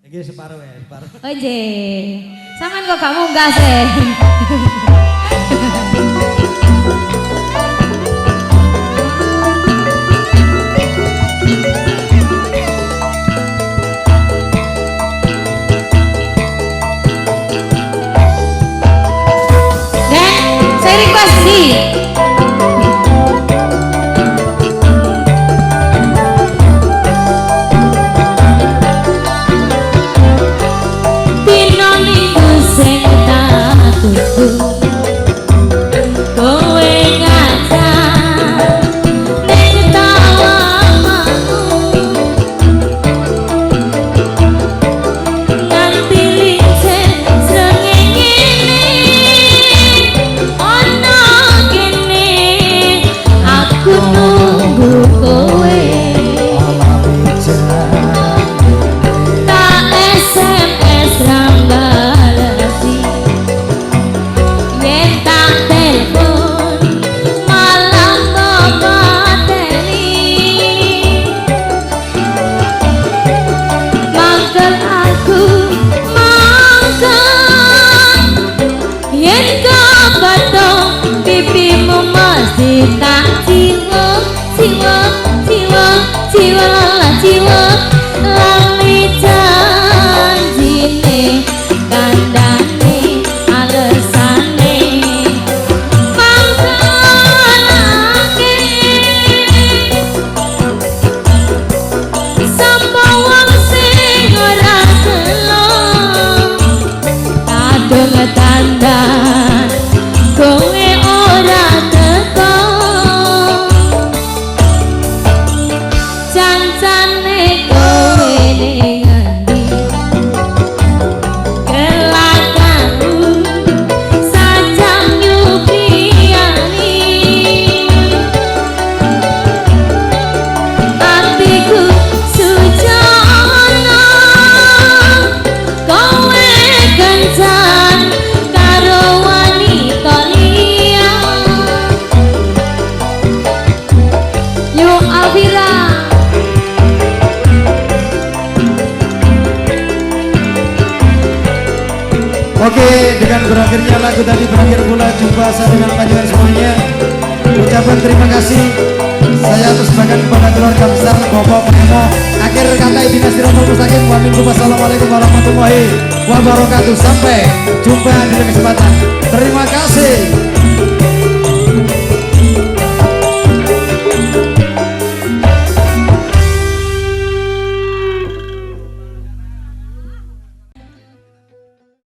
Iki separuh ya, separuh. Oje. Sampean kok gak munggah sih. Saya request sih. Tak jiwa lali janjine kandhane alesane mangkelake sapa wong sing ora gelem kadung dandan kowe ora Oke, dengan berakhirnya lagu tadi berakhir pula jumpa saya dengan panjenengan semuanya. Ucapan terima kasih saya persembahkan kepada keluarga besar Bapak Penemo. Akhir kata Dinasti Rombol Mustaqim. Wassalamualaikum warahmatullahi wabarakatuh. Sampai jumpa di lain kesempatan. Terima kasih.